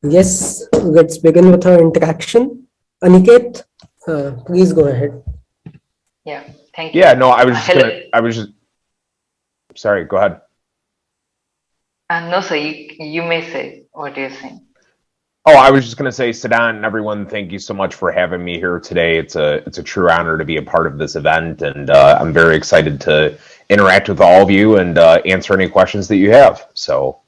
Yes, let's begin with our interaction. Aniket, please go ahead. Yeah, thank Yeah, you. no, I was just Hello. gonna. I was just sorry. Go ahead. No, sir, you may say what you're saying. Oh, I was just gonna say, Sadan and everyone, thank you so much for having me here today. It's a true honor to be a part of this event, and I'm very excited to interact with all of you and answer any questions that you have. So,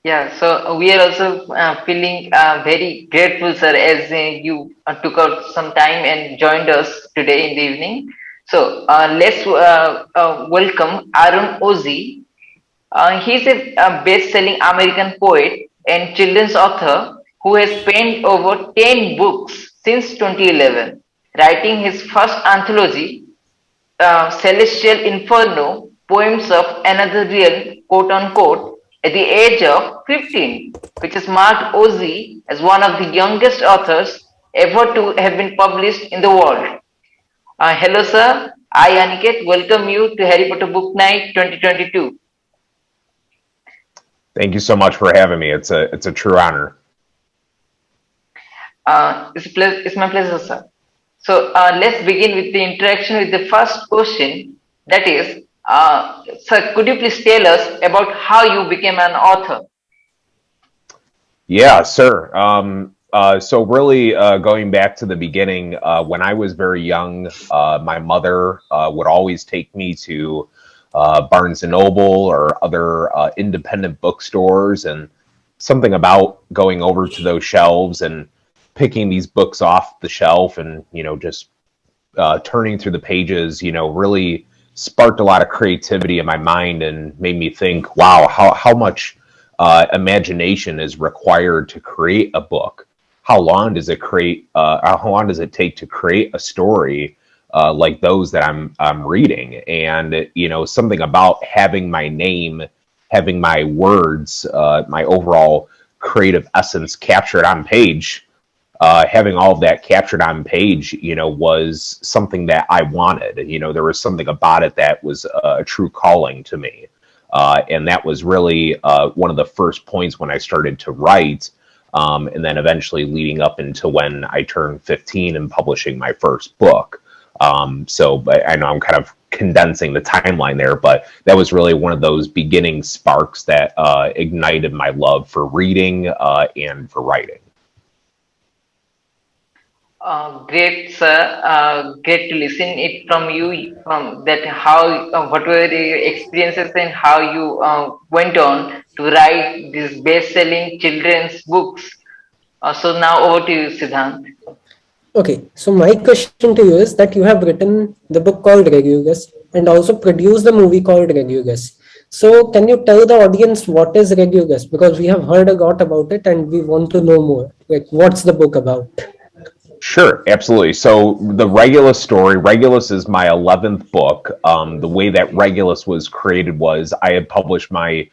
Yeah, so we are also feeling very grateful, sir, as you took out some time and joined us today in the evening. So let's welcome Arun Ozee. He's a best-selling American poet and children's author who has penned over 10 books since 2011, writing his first anthology, Celestial Inferno, Poems of Another Real, quote unquote, at the age of 15, which has marked Ozzy as one of the youngest authors ever to have been published in the world. Hello, sir. I, Aniket, welcome you to Harry Potter Book Night 2022. thank you so much for having me. It's a true honor. It's my pleasure, sir. So let's begin with the interaction with the first question. That is, sir, could you please tell us about how you became an author? Yeah, sir. So really, going back to the beginning, when I was very young, my mother would always take me to Barnes and Noble or other independent bookstores, and something about going over to those shelves and picking these books off the shelf and just turning through the pages, really sparked a lot of creativity in my mind and made me think, wow, how much imagination is required to create a book? How long does it create? How long does it take to create a story like those that I'm reading? And something about having my name, having my words, my overall creative essence captured on page, having all of that captured on page, was something that I wanted. There was something about it that was a true calling to me. And that was really one of the first points when I started to write. And then eventually leading up into when I turned 15 and publishing my first book. But I know I'm kind of condensing the timeline there, but that was really one of those beginning sparks that ignited my love for reading and for writing. Great, sir. Great to listen it from you. From that, how what were your experiences and how you went on to write these best-selling children's books. So now over to you, Siddhant. Okay, so my question to you is that you have written the book called Regulus and also produced the movie called Regulus. So, can you tell the audience what is Regulus? Because we have heard a lot about it and we want to know more. Like, what's the book about? Sure, absolutely. So the Regulus story, Regulus is my 11th book. The way that Regulus was created was I had published my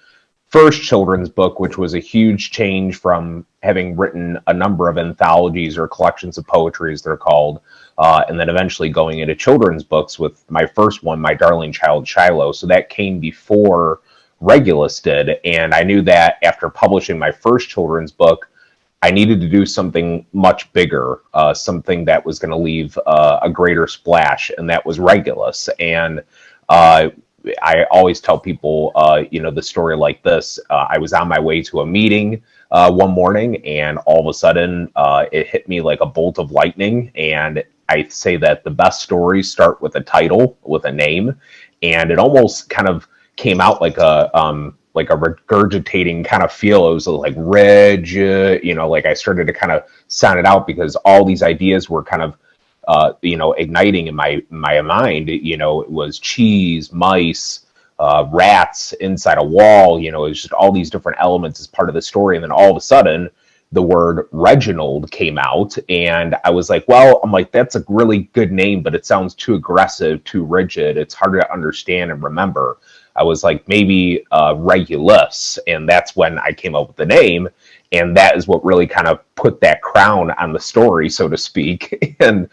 first children's book, which was a huge change from having written a number of anthologies or collections of poetry, as they're called, and then eventually going into children's books with my first one, My Darling Child Shiloh. So that came before Regulus did. And I knew that after publishing my first children's book, I needed to do something much bigger, something that was going to leave a greater splash, and that was Regulus. And uh, I always tell people, the story like this. I was on my way to a meeting one morning, and all of a sudden, it hit me like a bolt of lightning. And I say that the best stories start with a title, with a name, and it almost kind of came out like a regurgitating kind of feel. It was like reg, like I started to kind of sound it out because all these ideas were kind of igniting in my mind. It was cheese, mice, rats inside a wall. It was just all these different elements as part of the story. And then all of a sudden, the word Reginald came out, and I was like, well, I'm like, that's a really good name, but it sounds too aggressive, too rigid. It's harder to understand and remember. I was like, maybe Regulus, and that's when I came up with the name. And that is what really kind of put that crown on the story, so to speak. And,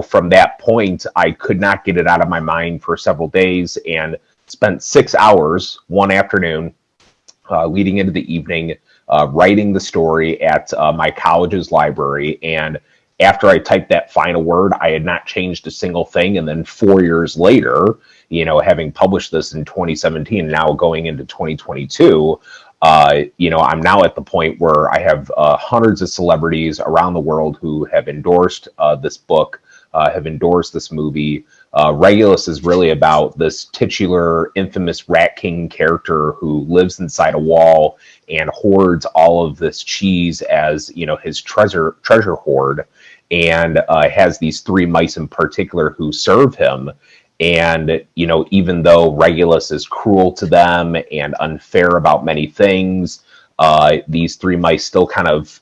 from that point, I could not get it out of my mind for several days and spent 6 hours one afternoon leading into the evening, writing the story at my college's library. And after I typed that final word, I had not changed a single thing. And then 4 years later, having published this in 2017, now going into 2022, I'm now at the point where I have hundreds of celebrities around the world who have endorsed this book, have endorsed this movie. Regulus is really about this titular, infamous Rat King character who lives inside a wall and hoards all of this cheese as his treasure hoard, and has these three mice in particular who serve him. And even though Regulus is cruel to them and unfair about many things, these three mice still kind of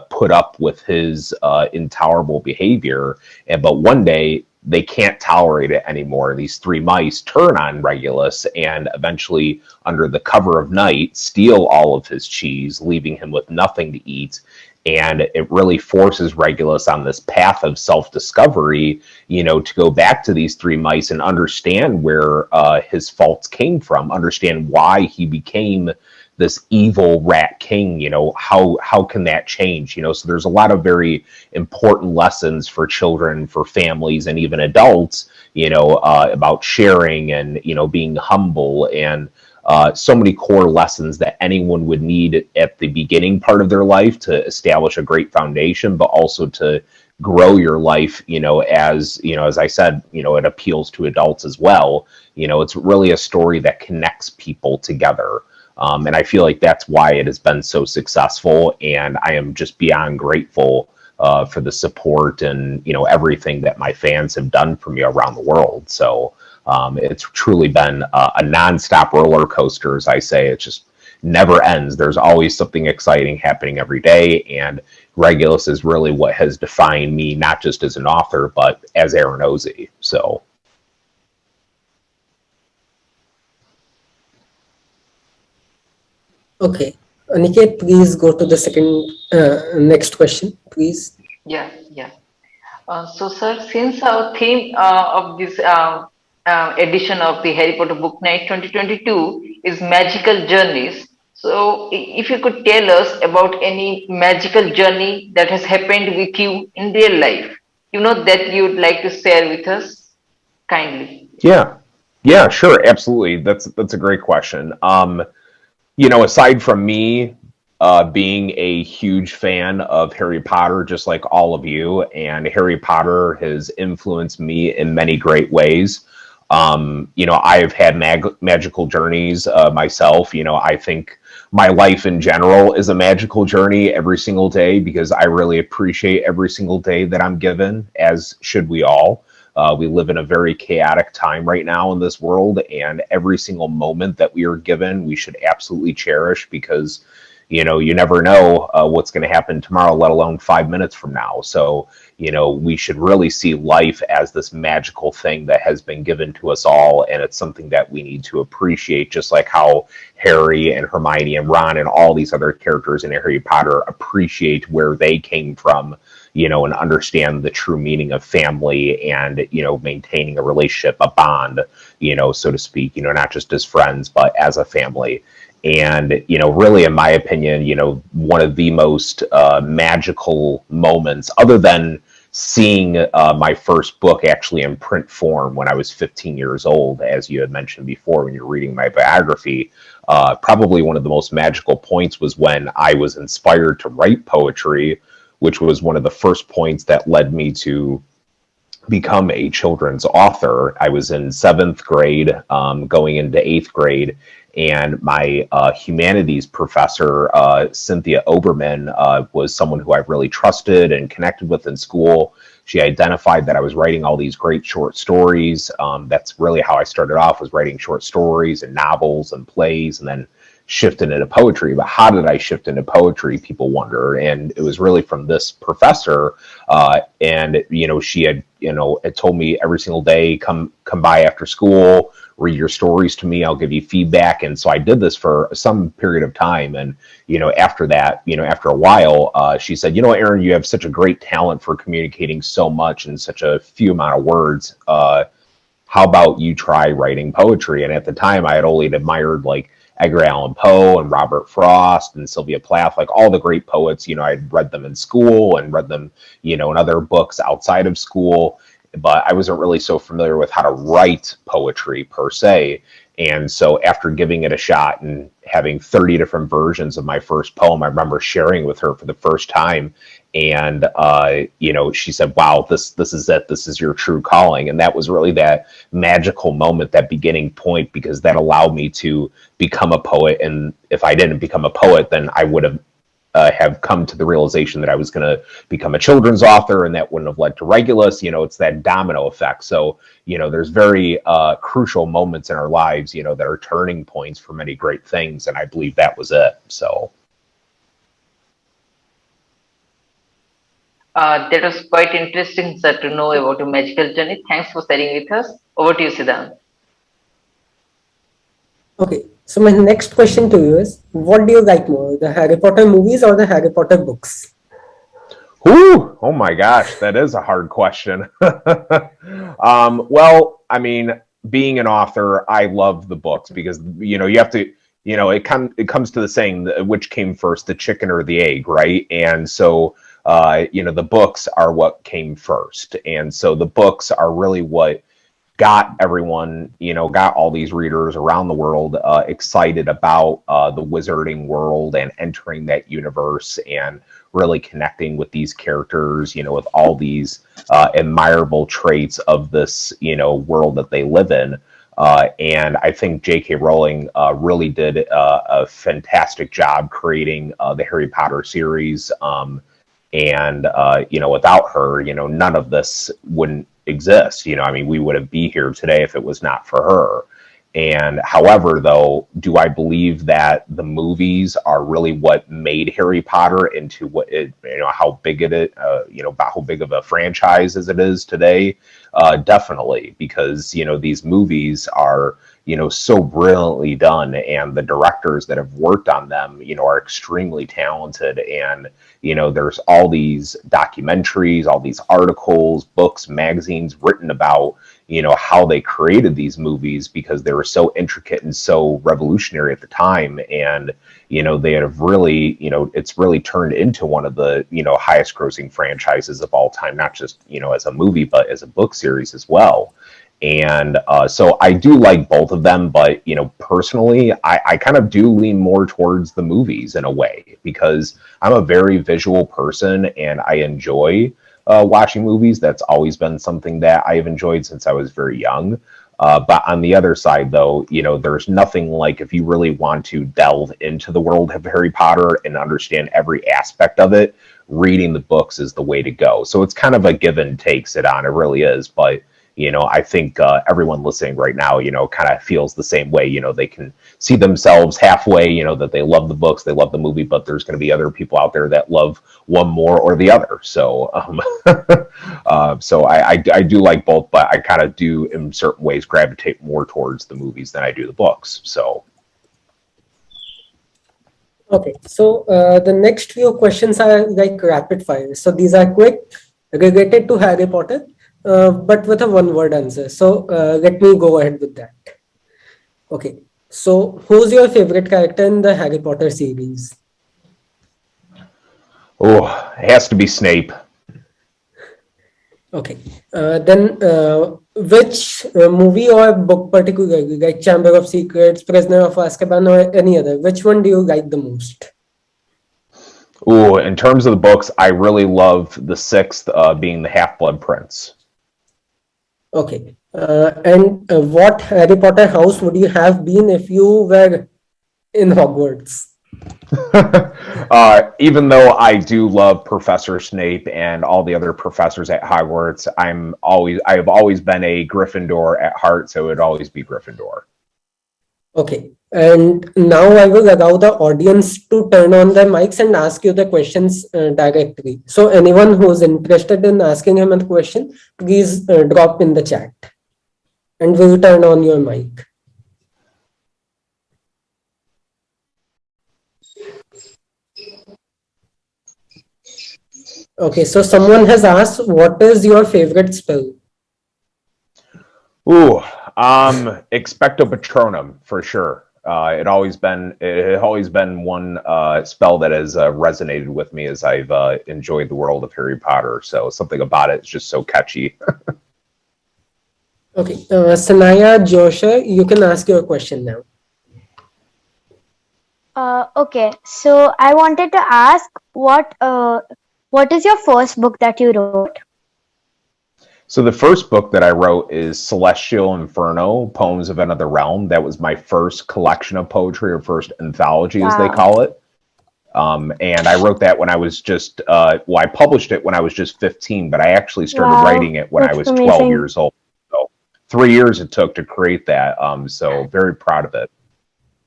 put up with his intolerable behavior. But one day they can't tolerate it anymore. These three mice turn on Regulus and eventually, under the cover of night, steal all of his cheese, leaving him with nothing to eat. And it really forces Regulus on this path of self-discovery, to go back to these three mice and understand where his faults came from, understand why he became this evil Rat King. How can that change? So there's a lot of very important lessons for children, for families, and even adults, about sharing and, being humble, and so many core lessons that anyone would need at the beginning part of their life to establish a great foundation, but also to grow your life, as I said, it appeals to adults as well. It's really a story that connects people together. And I feel like that's why it has been so successful. And I am just beyond grateful for the support and, everything that my fans have done for me around the world. So it's truly been a nonstop roller coaster, as I say. It just never ends. There's always something exciting happening every day. And Regulus is really what has defined me, not just as an author, but as Aaron Ozee. So. Okay. Aniket, please go to the next question, please. Yeah, yeah. So, sir, since our theme of this edition of the Harry Potter Book Night 2022 is magical journeys, so if you could tell us about any magical journey that has happened with you in real life, that you'd like to share with us, kindly. Yeah, sure, absolutely. That's a great question. Aside from me being a huge fan of Harry Potter, just like all of you, and Harry Potter has influenced me in many great ways. I've had magical journeys myself. I think my life in general is a magical journey every single day, because I really appreciate every single day that I'm given, as should we all. We live in a very chaotic time right now in this world, and every single moment that we are given, we should absolutely cherish, because you never know what's going to happen tomorrow, let alone 5 minutes from now. So, we should really see life as this magical thing that has been given to us all. And it's something that we need to appreciate, just like how Harry and Hermione and Ron and all these other characters in Harry Potter appreciate where they came from, and understand the true meaning of family and, maintaining a relationship, a bond, so to speak, not just as friends, but as a family. And, really, in my opinion, one of the most magical moments, other than seeing my first book actually in print form when I was 15 years old, as you had mentioned before when you're reading my biography, probably one of the most magical points was when I was inspired to write poetry, which was one of the first points that led me to become a children's author. I was in 7th grade, going into 8th grade, and my humanities professor, Cynthia Oberman, was someone who I really trusted and connected with in school. She identified that I was writing all these great short stories. That's really how I started off, was writing short stories and novels and plays, and then shifted into poetry. But how did I shift into poetry, people wonder. And it was really from this professor. And she had it told me every single day, come by after school, read your stories to me, I'll give you feedback. And so I did this for some period of time. And after that, after a while, she said, Aaron, you have such a great talent for communicating so much in such a few amount of words. How about you try writing poetry? And at the time, I had only admired like Edgar Allan Poe and Robert Frost and Sylvia Plath, like all the great poets. I'd read them in school and read them, in other books outside of school, but I wasn't really so familiar with how to write poetry per se. And so after giving it a shot and having 30 different versions of my first poem, I remember sharing with her for the first time. And, she said, wow, this is it. This is your true calling. And that was really that magical moment, that beginning point, because that allowed me to become a poet. And if I didn't become a poet, then I would have come to the realization that I was going to become a children's author, and that wouldn't have led to Regulus. It's that domino effect. So, there's very crucial moments in our lives, that are turning points for many great things. And I believe that was it. So. That was quite interesting, sir, to know about your magical journey. Thanks for sharing with us. Over to you, Siddhant. Okay, so my next question to you is, what do you like more, the Harry Potter movies or the Harry Potter books? Ooh, oh my gosh, that is a hard question. Well, I mean, being an author, I love the books because, you have to, it comes to the saying, which came first, the chicken or the egg, right? And so, the books are what came first. And so the books are really what got everyone, got all these readers around the world excited about the wizarding world and entering that universe and really connecting with these characters, with all these admirable traits of this, world that they live in. And I think J.K. Rowling really did a fantastic job creating the Harry Potter series. And without her, none of this wouldn't exist. We wouldn't be here today if it was not for her. And however, though, do I believe that the movies are really what made Harry Potter into what it, how big it is, about how big of a franchise as it is today? Definitely, because, these movies are, so brilliantly done, and the directors that have worked on them, are extremely talented. And, there's all these documentaries, all these articles, books, magazines written about, how they created these movies because they were so intricate and so revolutionary at the time. And, they have really, it's really turned into one of the, highest grossing franchises of all time, not just, as a movie, but as a book series as well. And so I do like both of them, but, personally, I kind of do lean more towards the movies in a way, because I'm a very visual person and I enjoy watching movies. That's always been something that I've enjoyed since I was very young. But on the other side, though, there's nothing like, if you really want to delve into the world of Harry Potter and understand every aspect of it, reading the books is the way to go. So it's kind of a give and take, Sidon. It really is. But I think everyone listening right now, kind of feels the same way. They can see themselves halfway, that they love the books, they love the movie, but there's going to be other people out there that love one more or the other. So, so I do like both, but I kind of do in certain ways gravitate more towards the movies than I do the books. So. Okay, so the next few questions are like rapid fire. So these are quick, related to Harry Potter, but with a one-word answer. So let me go ahead with that. Okay, so who's your favorite character in the Harry Potter series? Oh, it has to be Snape. Okay, then which movie or book particularly, like Chamber of Secrets, Prisoner of Azkaban, or any other, which one do you like the most? Ooh, in terms of the books, I really love the sixth, being the Half-Blood Prince. Okay, and what Harry Potter house would you have been if you were in Hogwarts? Even though I do love Professor Snape and all the other professors at Hogwarts, I have always been a Gryffindor at heart, so it would always be Gryffindor. Okay, and now I will allow the audience to turn on their mics and ask you the questions directly. So anyone who is interested in asking him a question, please drop in the chat and we'll turn on your mic. Okay, so someone has asked, what is your favorite spell? Ooh, Expecto Patronum for sure. It always been one spell that has resonated with me as I've enjoyed the world of Harry Potter. So something about it is just so catchy. Okay, Sanaya Josher, you can ask your question now. Okay, so I wanted to ask what is your first book that you wrote? So the first book that I wrote is Celestial Inferno, Poems of Another Realm. That was my first collection of poetry, or first anthology, as they Wow. call it. And I wrote that when I was just, I published it when I was just 15, but I actually started Wow, writing it when I that's was 12 amazing. years old. So 3 years it took to create that. So very proud of it.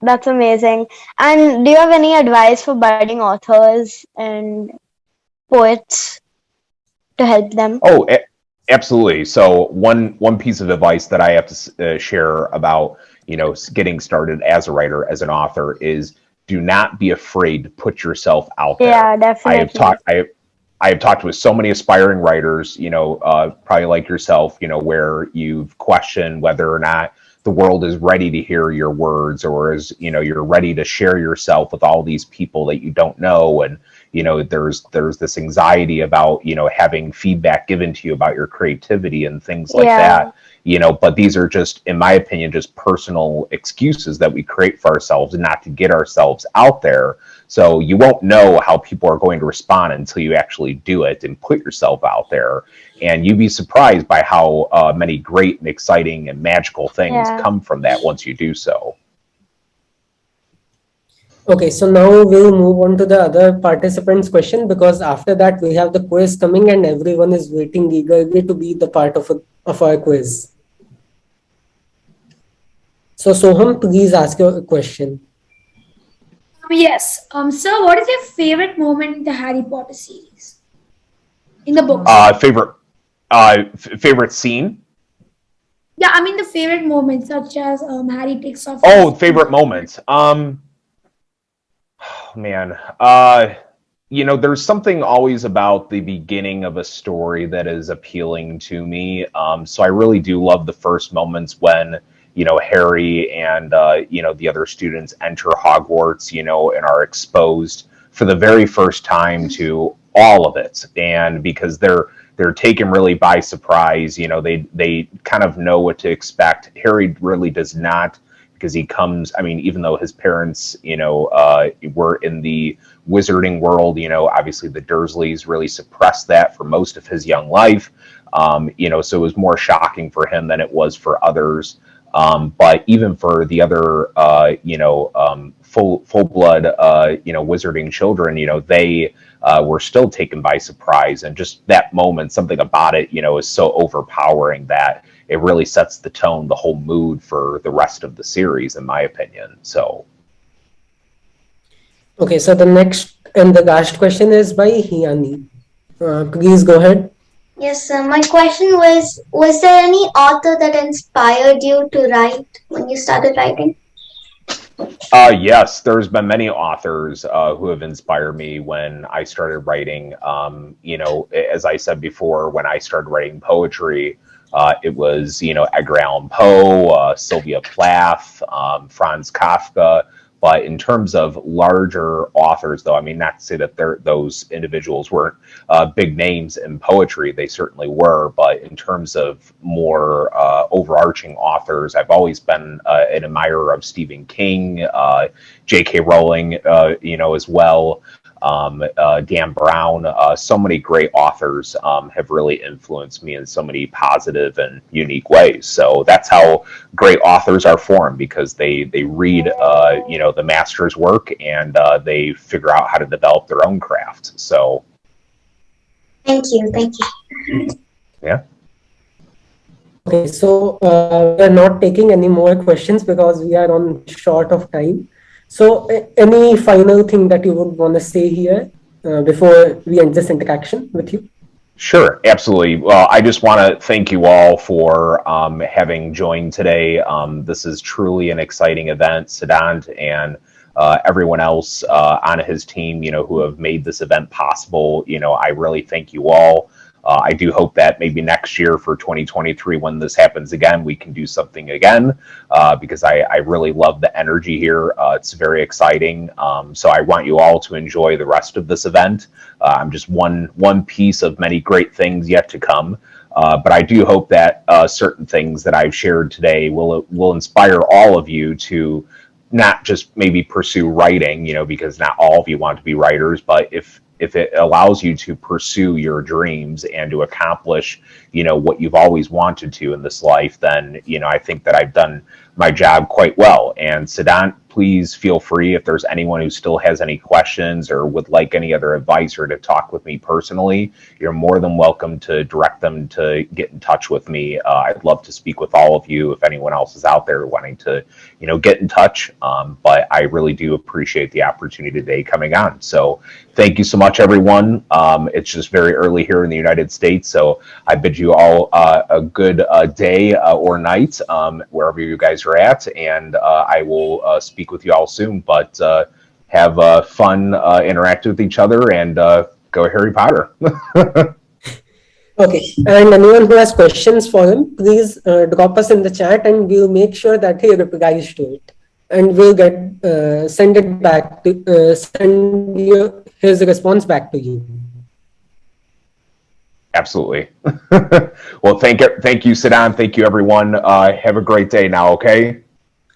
That's amazing. And do you have any advice for budding authors and poets to help them? Oh, absolutely. So one piece of advice that I have to share about, getting started as a writer, as an author, is do not be afraid to put yourself out there. Yeah, definitely. I have talked with so many aspiring writers, probably like yourself, where you've questioned whether or not the world is ready to hear your words, or is, you're ready to share yourself with all these people that you don't know. And, there's this anxiety about, having feedback given to you about your creativity and things like Yeah. that. But these are just, in my opinion, just personal excuses that we create for ourselves not to get ourselves out there. So you won't know how people are going to respond until you actually do it and put yourself out there. And you'd be surprised by how many great and exciting and magical things Yeah. come from that once you do so. Okay, so now we'll move on to the other participants' question, because after that we have the quiz coming and everyone is waiting eagerly to be the part of our quiz. So Soham, please ask your question. Yes. Sir, what is your favorite moment in the Harry Potter series? In the books? Favorite scene? Yeah, I mean the favorite moments, such as Harry takes off. Oh, favorite moments. Man, there's something always about the beginning of a story that is appealing to me. So I really do love the first moments when, Harry and, the other students enter Hogwarts, and are exposed for the very first time to all of it. And because they're taken really by surprise, they kind of know what to expect. Harry really does not, because he comes, even though his parents, were in the wizarding world, obviously the Dursleys really suppressed that for most of his young life. So it was more shocking for him than it was for others. But even for the other, full blood, wizarding children, they were still taken by surprise. And just that moment, something about it, is so overpowering that it really sets the tone, the whole mood for the rest of the series, in my opinion. So. Okay, so the next and the last question is by Hiani. Please go ahead. Yes, my question was there any author that inspired you to write when you started writing? Yes, there's been many authors who have inspired me when I started writing. As I said before, when I started writing poetry, it was, Edgar Allan Poe, Sylvia Plath, Franz Kafka. But in terms of larger authors, though, not to say that those individuals weren't big names in poetry, they certainly were. But in terms of more overarching authors, I've always been an admirer of Stephen King, J.K. Rowling, as well. Dan Brown, so many great authors have really influenced me in so many positive and unique ways. So that's how great authors are formed, because they read, the master's work, and they figure out how to develop their own craft. So. Thank you. Yeah. Okay, so we are not taking any more questions because we are on short of time. So any final thing that you would want to say here before we end this interaction with you? Sure, absolutely. Well, I just want to thank you all for having joined today. This is truly an exciting event. Siddhant and everyone else on his team, who have made this event possible. I really thank you all. I do hope that maybe next year for 2023, when this happens again, we can do something again, because I really love the energy here. It's very exciting. So I want you all to enjoy the rest of this event. I'm just one piece of many great things yet to come. But I do hope that certain things that I've shared today will inspire all of you to not just maybe pursue writing, because not all of you want to be writers, but if it allows you to pursue your dreams and to accomplish, what you've always wanted to in this life, then, I think that I've done my job quite well. And Siddhant, please feel free, if there's anyone who still has any questions or would like any other advice or to talk with me personally, you're more than welcome to direct them to get in touch with me. I'd love to speak with all of you if anyone else is out there wanting to, get in touch. But I really do appreciate the opportunity today coming on. So thank you so much, everyone. It's just very early here in the United States, so I bid you all a good day or night, wherever you guys are at, and I will speak with you all soon. But have fun, interact with each other, and go Harry Potter. Okay, and anyone who has questions for him, please drop us in the chat, and we'll make sure that he replies to it, and we'll get send you his response back to you. Absolutely. Well, thank you, Siddhant. Thank you, everyone. Have a great day now. Okay.